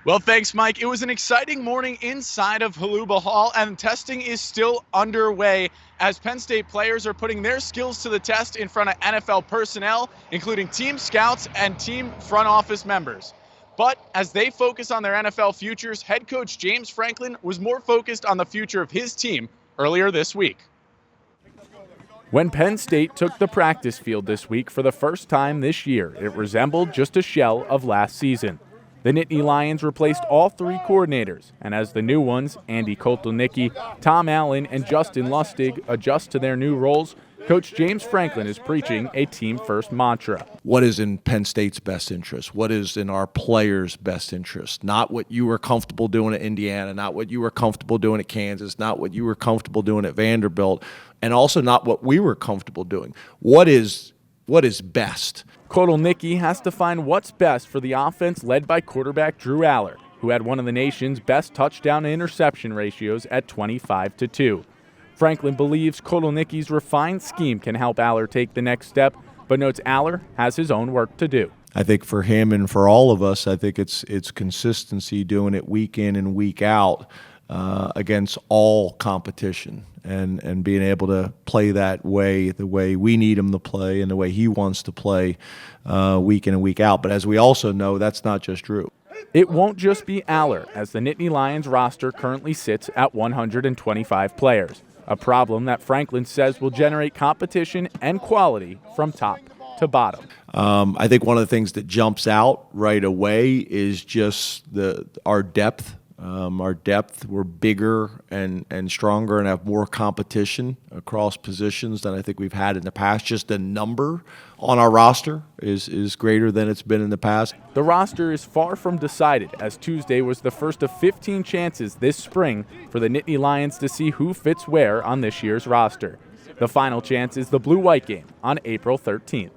Well, thanks, Mike. It was an exciting morning inside of Haluba Hall, and testing is still underway as Penn State players are putting their skills to the test in front of NFL personnel, including team scouts and team front office members. But as they focus on their NFL futures, head coach James Franklin was more focused on the future of his team earlier this week. When Penn State took the practice field this week for the first time this year, it resembled just a shell of last season. The Nittany Lions replaced all three coordinators, and as the new ones, Andy Kotelnicki, Tom Allen, and Justin Lustig, adjust to their new roles, Coach James Franklin is preaching a team-first mantra. What is in Penn State's best interest? What is in our players' best interest? Not what you were comfortable doing at Indiana, not what you were comfortable doing at Kansas, not what you were comfortable doing at Vanderbilt, and also not what we were comfortable doing. What is best? Kotelnicki has to find what's best for the offense led by quarterback Drew Aller, who had one of the nation's best touchdown-to-interception ratios at 25-2. Franklin believes Kotelnicki's refined scheme can help Aller take the next step, but notes Aller has his own work to do. I think for him and for all of us, I think it's consistency, doing it week in and week out against all competition, and being able to play that way, the way we need him to play and the way he wants to play week in and week out. But as we also know, that's not just Drew. It won't just be Aller, as the Nittany Lions roster currently sits at 125 players, a problem that Franklin says will generate competition and quality from top to bottom. I think one of the things that jumps out right away is just our depth. We're bigger and stronger and have more competition across positions than I think we've had in the past. Just the number on our roster is greater than it's been in the past. The roster is far from decided, as Tuesday was the first of 15 chances this spring for the Nittany Lions to see who fits where on this year's roster. The final chance is the Blue-White game on April 13th.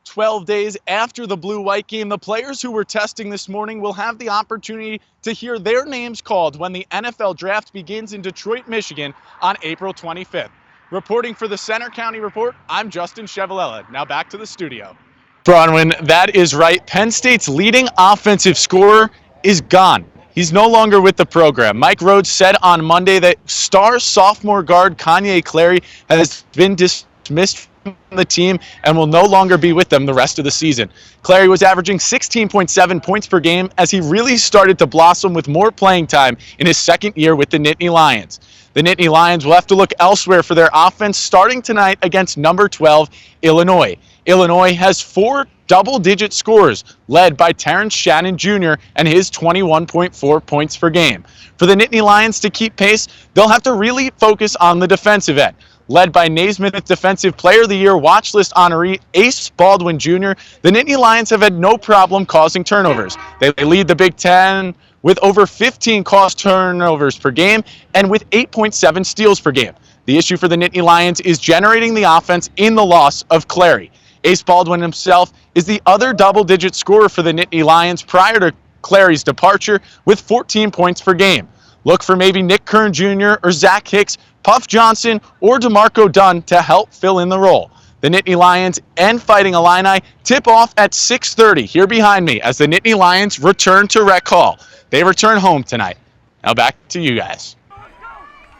12 days after the Blue-White game, the players who were testing this morning will have the opportunity to hear their names called when the NFL draft begins in Detroit, Michigan on April 25th. Reporting for the Center County Report, I'm Justin Ciavolella. Now back to the studio. Bronwyn, that is right. Penn State's leading offensive scorer is gone. He's no longer with the program. Mike Rhodes said on Monday that star sophomore guard Kanye Clary has been dismissed from the team and will no longer be with them the rest of the season. Clary was averaging 16.7 points per game as he really started to blossom with more playing time in his second year with the Nittany Lions. The Nittany Lions will have to look elsewhere for their offense starting tonight against number 12, Illinois. Illinois has 4 double-digit scorers, led by Terrence Shannon Jr. and his 21.4 points per game. For the Nittany Lions to keep pace, they'll have to really focus on the defensive end. Led by Naismith Defensive Player of the Year watch list honoree Ace Baldwin Jr., the Nittany Lions have had no problem causing turnovers. They lead the Big Ten with over 15 caused turnovers per game and with 8.7 steals per game. The issue for the Nittany Lions is generating the offense in the loss of Clary. Ace Baldwin himself is the other double-digit scorer for the Nittany Lions prior to Clary's departure with 14 points per game. Look for maybe Nick Kern Jr. or Zach Hicks, Puff Johnson, or DeMarco Dunn to help fill in the role. The Nittany Lions and Fighting Illini tip off at 6:30 here behind me as the Nittany Lions return to Rec Hall. They return home tonight. Now back to you guys.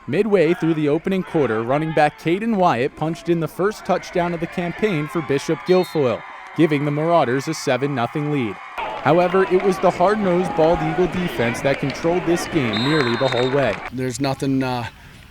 Midway through the opening quarter, running back Caden Wyatt punched in the first touchdown of the campaign for Bishop Guilfoyle, giving the Marauders a 7-0 lead. However, it was the hard-nosed Bald Eagle defense that controlled this game nearly the whole way. There's nothing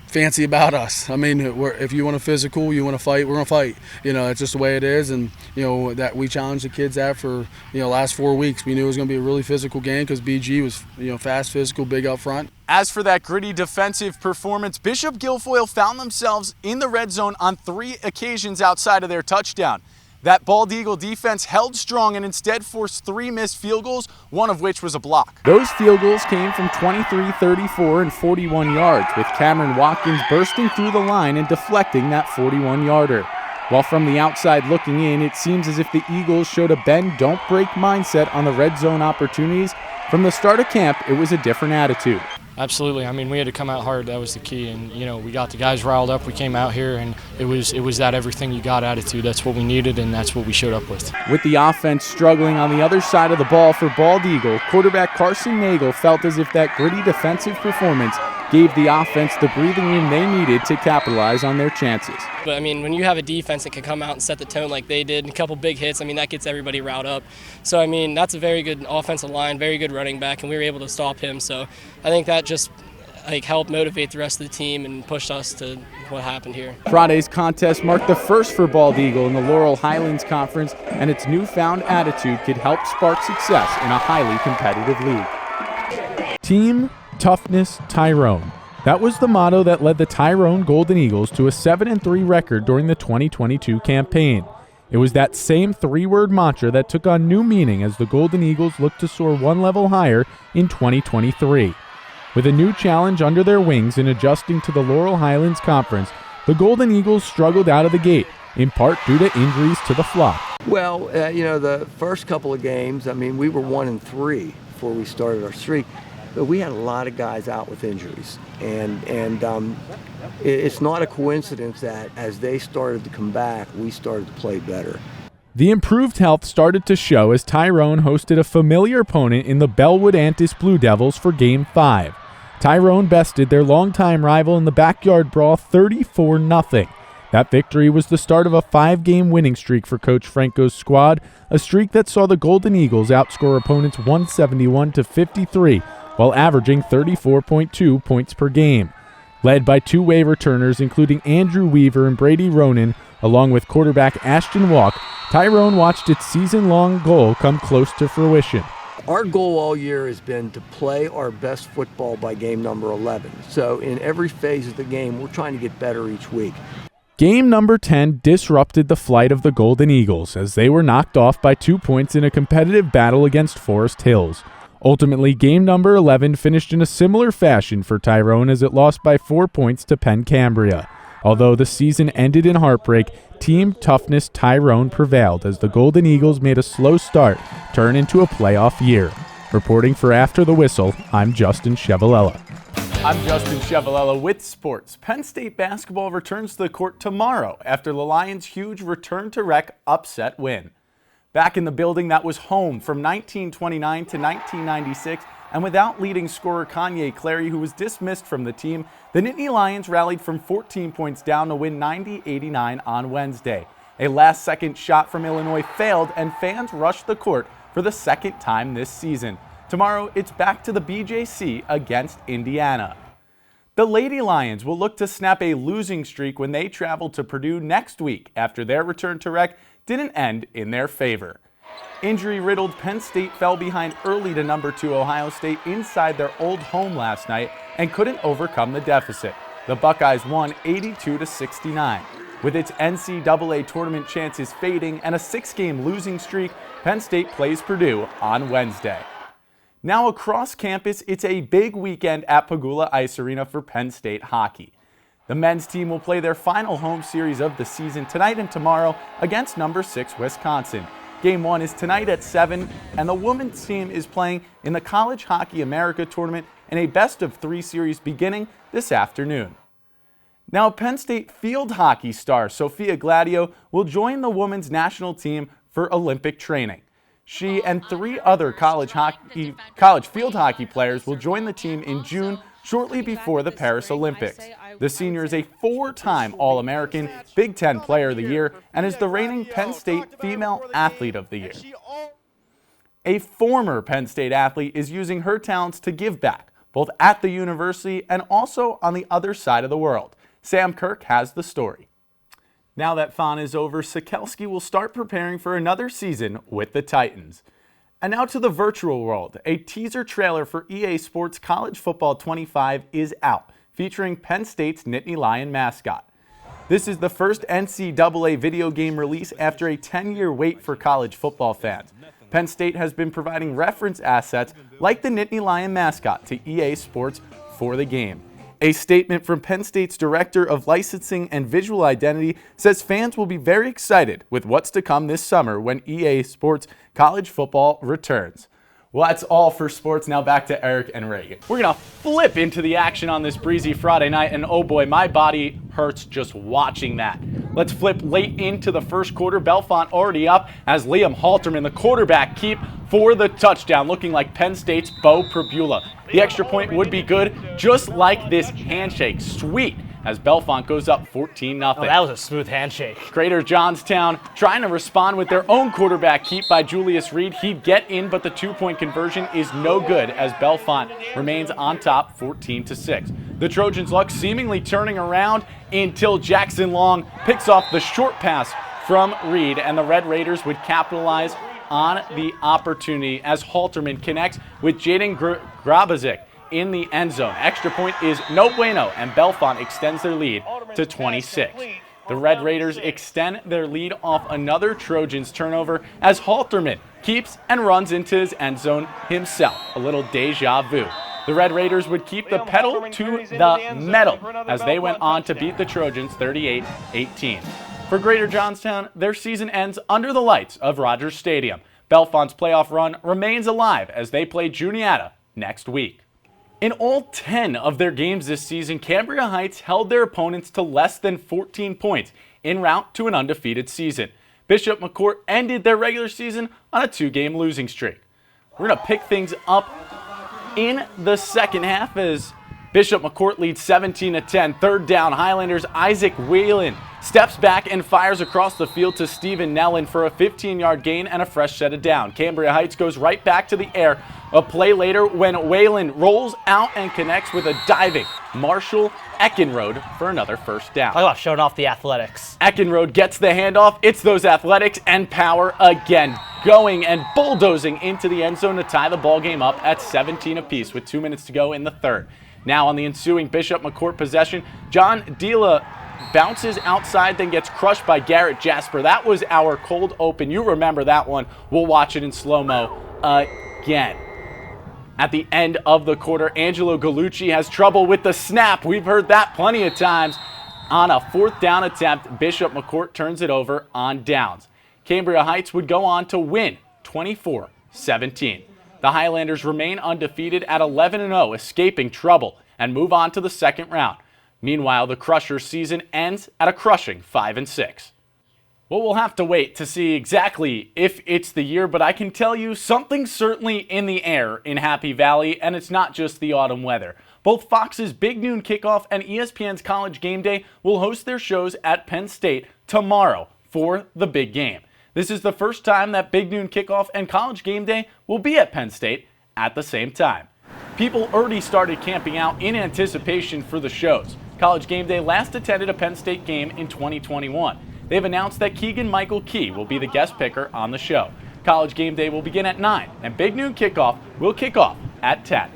fancy about us. I mean, if you want to physical, you want to fight, we're going to fight. It's just the way it is, and that we challenged the kids that for last 4 weeks. We knew it was going to be a really physical game because BG was fast, physical, big up front. As for that gritty defensive performance, Bishop Guilfoyle found themselves in the red zone on 3 occasions outside of their touchdown. That Bald Eagle defense held strong and instead forced 3 missed field goals, one of which was a block. Those field goals came from 23, 34, and 41 yards, with Cameron Watkins bursting through the line and deflecting that 41-yarder. While from the outside looking in, it seems as if the Eagles showed a bend-don't-break mindset on the red zone opportunities. From the start of camp, it was a different attitude. Absolutely. I mean, we had to come out hard. That was the key. And, we got the guys riled up. We came out here, and it was that everything you got attitude. That's what we needed, and that's what we showed up with. With the offense struggling on the other side of the ball for Bald Eagle, quarterback Carson Nagel felt as if that gritty defensive performance gave the offense the breathing room they needed to capitalize on their chances. But, I mean, when you have a defense that can come out and set the tone like they did, and a couple big hits, I mean, that gets everybody riled up. So, I mean, that's a very good offensive line, very good running back, and we were able to stop him. So I think that just helped motivate the rest of the team and pushed us to what happened here. Friday's contest marked the first for Bald Eagle in the Laurel Highlands Conference, and its newfound attitude could help spark success in a highly competitive league. Team Toughness Tyrone. That was the motto that led the Tyrone Golden Eagles to a 7-3 record during the 2022 campaign. It was that same three-word mantra that took on new meaning as the Golden Eagles looked to soar one level higher in 2023. With a new challenge under their wings in adjusting to the Laurel Highlands Conference, the Golden Eagles struggled out of the gate, in part due to injuries to the flock. Well, the first couple of games, I mean, we were 1-3 before we started our streak, but we had a lot of guys out with injuries. And it's not a coincidence that as they started to come back, we started to play better. The improved health started to show as Tyrone hosted a familiar opponent in the Bellwood Antis Blue Devils for Game 5. Tyrone bested their longtime rival in the backyard brawl 34-0. That victory was the start of a 5-game winning streak for Coach Franco's squad, a streak that saw the Golden Eagles outscore opponents 171-53 while averaging 34.2 points per game. Led by two waiver returners including Andrew Weaver and Brady Ronan, along with quarterback Ashton Walk, Tyrone watched its season-long goal come close to fruition. Our goal all year has been to play our best football by game number 11. So in every phase of the game, we're trying to get better each week. Game number 10 disrupted the flight of the Golden Eagles as they were knocked off by 2 points in a competitive battle against Forest Hills. Ultimately, game number 11 finished in a similar fashion for Tyrone as it lost by 4 points to Penn Cambria. Although the season ended in heartbreak, Team Toughness Tyrone prevailed as the Golden Eagles made a slow start turn into a playoff year. Reporting for After the Whistle, I'm Justin Ciavolella. I'm Justin Ciavolella with sports. Penn State basketball returns to the court tomorrow after the Lions' huge return-to-rec upset win. Back in the building that was home from 1929 to 1996, and without leading scorer Kanye Clary, who was dismissed from the team, the Nittany Lions rallied from 14 points down to win 90-89 on Wednesday. A last-second shot from Illinois failed, and fans rushed the court for the second time this season. Tomorrow, it's back to the BJC against Indiana. The Lady Lions will look to snap a losing streak when they travel to Purdue next week after their return to rec didn't end in their favor. Injury-riddled Penn State fell behind early to number 2 Ohio State inside their old home last night and couldn't overcome the deficit. The Buckeyes won 82-69. With its NCAA tournament chances fading and a 6-game losing streak, Penn State plays Purdue on Wednesday. Now across campus, it's a big weekend at Pagula Ice Arena for Penn State hockey. The men's team will play their final home series of the season tonight and tomorrow against number 6 Wisconsin. Game 1 is tonight at 7, and the women's team is playing in the College Hockey America Tournament in a best-of-3 series beginning this afternoon. Now, Penn State field hockey star Sophia Gladio will join the women's national team for Olympic training. She and 3 other college field hockey players will join the team in June, shortly before the Paris Olympics. The senior is a 4-time All-American, Big Ten Player of the Year, and is the reigning Penn State Female Athlete of the Year. A former Penn State athlete is using her talents to give back, both at the university and also on the other side of the world. Sam Kirk has the story. Now that fun is over, Sikelski will start preparing for another season with the Titans. And now to the virtual world. A teaser trailer for EA Sports College Football 25 is out, featuring Penn State's Nittany Lion mascot. This is the first NCAA video game release after a 10-year wait for college football fans. Penn State has been providing reference assets like the Nittany Lion mascot to EA Sports for the game. A statement from Penn State's Director of Licensing and Visual Identity says fans will be very excited with what's to come this summer when EA Sports College Football returns. Well, that's all for sports. Now back to Eric and Reagan. We're going to flip into the action on this breezy Friday night, and oh boy, my body hurts just watching that. Let's flip late into the first quarter. Bellefonte already up as Liam Halterman, the quarterback, keep for the touchdown, looking like Penn State's Bo Pribula. The extra point would be good, just like this handshake. Sweet, as Bellefonte goes up 14-0. Oh, that was a smooth handshake. Greater Johnstown trying to respond with their own quarterback keep by Julius Reed. He'd get in, but the two-point conversion is no good as Bellefonte remains on top 14-6. The Trojans' luck seemingly turning around until Jackson Long picks off the short pass from Reed, and the Red Raiders would capitalize on the opportunity as Halterman connects with Jaden Grabazik in the end zone. Extra point is no bueno, and Bellefonte extends their lead to 26. The Red Raiders extend their lead off another Trojans turnover as Halterman keeps and runs into his end zone himself. A little deja vu. The Red Raiders would keep the pedal to the metal as they went on to beat the Trojans 38-18. For Greater Johnstown, their season ends under the lights of Rogers Stadium. Bellefonte's playoff run remains alive as they play Juniata next week. In all 10 of their games this season, Cambria Heights held their opponents to less than 14 points en route to an undefeated season. Bishop McCourt ended their regular season on a 2-game losing streak. We're going to pick things up in the second half as Bishop McCourt leads 17-10. Third down, Highlanders' Isaac Whalen steps back and fires across the field to Stephen Nellen for a 15-yard gain and a fresh set of down. Cambria Heights goes right back to the air a play later when Whalen rolls out and connects with a diving Marshall Eckenrode for another first down. Talk about showing off the athletics. Eckenrode gets the handoff. It's those athletics and power again, going and bulldozing into the end zone to tie the ball game up at 17 apiece with 2 minutes to go in the third. Now on the ensuing Bishop McCourt possession, John Dila bounces outside, then gets crushed by Garrett Jasper. That was our cold open. You remember that one. We'll watch it in slow-mo again. At the end of the quarter, Angelo Gallucci has trouble with the snap. We've heard that plenty of times. On a fourth down attempt, Bishop McCourt turns it over on downs. Cambria Heights would go on to win 24-17. The Highlanders remain undefeated at 11-0, escaping trouble, and move on to the second round. Meanwhile, the Crushers' season ends at a crushing 5-6. Well, we'll have to wait to see exactly if it's the year, but I can tell you something's certainly in the air in Happy Valley, and it's not just the autumn weather. Both Fox's Big Noon Kickoff and ESPN's College Game Day will host their shows at Penn State tomorrow for the big game. This is the first time that Big Noon Kickoff and College Game Day will be at Penn State at the same time. People already started camping out in anticipation for the shows. College Game Day last attended a Penn State game in 2021. They've announced that Keegan-Michael Key will be the guest picker on the show. College Game Day will begin at 9, and Big Noon Kickoff will kick off at 10.